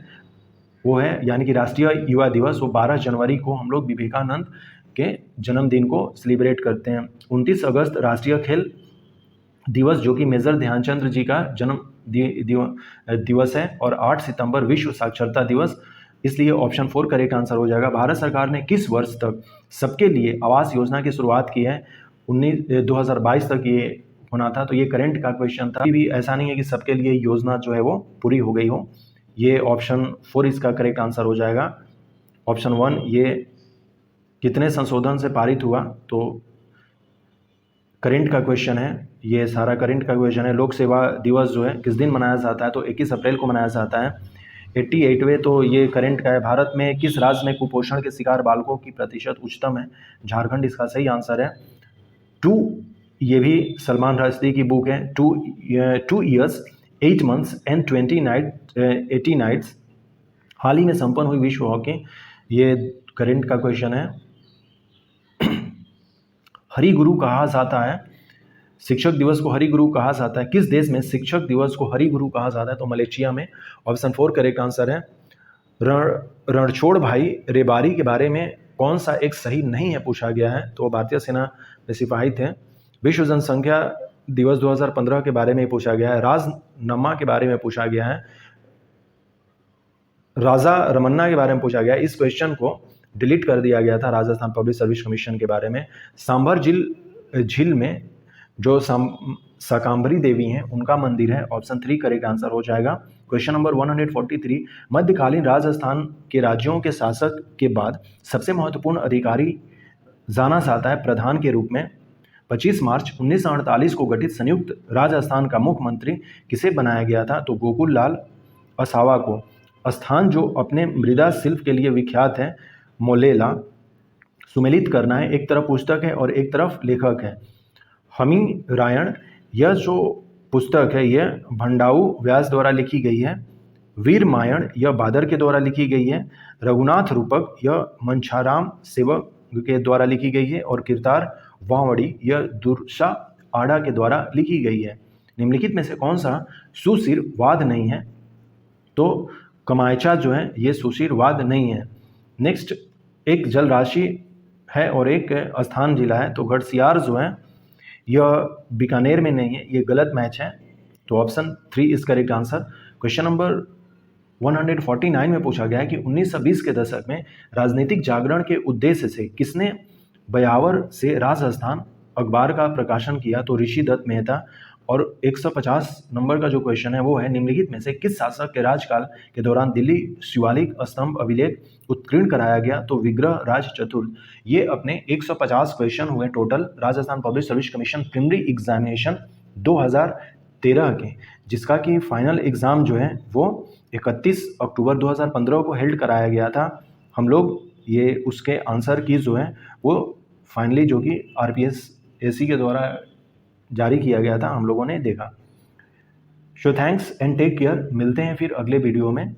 वो है, यानी कि राष्ट्रीय युवा दिवस, वो 12 जनवरी को हम लोग विवेकानंद के जन्मदिन को सेलिब्रेट करते हैं। 29 अगस्त राष्ट्रीय खेल दिवस जो कि मेजर ध्यानचंद जी का जन्म दिवस है। और 8 सितंबर विश्व साक्षरता दिवस, इसलिए ऑप्शन 4 करेक्ट आंसर हो जाएगा। भारत सरकार ने किस वर्ष तक सबके लिए आवास योजना की शुरुआत की है? 2022 तक ये होना था। तो ये करंट का क्वेश्चन था। अभी भी ऐसा नहीं है कि सबके लिए योजना जो है वो पूरी हो गई हो। ये ऑप्शन 4 इसका करेक्ट आंसर हो जाएगा। ऑप्शन 1 ये कितने संशोधन से पारित हुआ? तो करंट का क्वेश्चन है, ये सारा करंट का क्वेश्चन है। लोक सेवा दिवस जो है किस दिन मनाया जाता है, तो 21 अप्रैल को मनाया जाता है। 88वें तो ये करंट का है। भारत में किस राज्य में कुपोषण के शिकार बालकों की प्रतिशत उच्चतम है, झारखंड इसका सही आंसर है। टू, ये भी सलमान रश्दी की बुक है, 2 years 8 months and 80 nights, हाल ही में संपन्न हुई विश्व हॉकी, ये करंट का क्वेश्चन है। हरि गुरु कहा जाता है, शिक्षक दिवस को हरि गुरु कहा जाता है, किस देश में शिक्षक दिवस को हरि गुरु कहा जाता है, तो मलेशिया में। ऑप्शन 4 करेक्ट आंसर है। रणछोड़ भाई रेबारी के बारे में कौन सा एक सही नहीं है पूछा गया है, तो भारतीय सेना में सिपाही थे। विश्व जनसंख्या दिवस 2015 के बारे में पूछा गया है। राजनमा के बारे में पूछा गया है। राजा रमन्ना के बारे में पूछा गया है। इस क्वेश्चन को डिलीट कर दिया गया था राजस्थान पब्लिक सर्विस कमीशन के बारे में। सांभर झील में जो शाकंभरी देवी हैं उनका मंदिर है। ऑप्शन 3 करेक्ट आंसर हो जाएगा। क्वेश्चन नंबर 143, मध्यकालीन राजस्थान के राज्यों के शासक के बाद सबसे महत्वपूर्ण अधिकारी जाना जाता है प्रधान के रूप में। 25 मार्च 1948 को गठित संयुक्त राजस्थान का मुख्यमंत्री किसे बनाया गया था, तो गोकुल लाल असावा को। स्थान जो अपने मृदा शिल्प के लिए विख्यात है, मोलेला। सुमेलित करना है, एक तरफ पुस्तक है और एक तरफ लेखक है। हमी रायण, यह जो पुस्तक है यह भंडाऊ व्यास द्वारा लिखी गई है। वीर मायण, यह बादर के द्वारा लिखी गई है। रघुनाथ रूपक, यह मंछाराम सेवक के द्वारा लिखी गई है। और किरतार वावड़ी, यह दुर्सा आड़ा के द्वारा लिखी गई है। निम्नलिखित में से कौन सा सुशिरवाद नहीं है, तो कमायचा जो है ये सुशिरवाद नहीं है। नेक्स्ट, एक जल राशि है और एक स्थान जिला है, तो गढ़सियार जो है यह बीकानेर में नहीं है, ये गलत मैच है, तो option 3 is correct answer. Question number 149 में पूछा गया है कि 1920 के दशक में राजनीतिक जागरण के उद्देश्य से किसने ब्यावर से राजस्थान अखबार का प्रकाशन किया, तो ऋषि दत्त मेहता। और 150 नंबर का जो क्वेश्चन है वो है, निम्नलिखित में से किस शासक के राजकाल के दौरान दिल्ली शिवालिक स्तंभ अभिलेख उत्कीर्ण कराया गया, तो विग्रह राज चतुर्थ। ये अपने 150 क्वेश्चन हुए total Rajasthan public service commission preliminary examination 2013 के, जिसका कि फाइनल एग्ज़ाम जो है वो 31 अक्टूबर 2015 को हेल्ड कराया गया था। हम लोग ये उसके आंसर की जो है वो फाइनली जो कि RPSSC के द्वारा जारी किया गया था, हम लोगों ने देखा। So thanks and take care, मिलते हैं फिर अगले वीडियो में।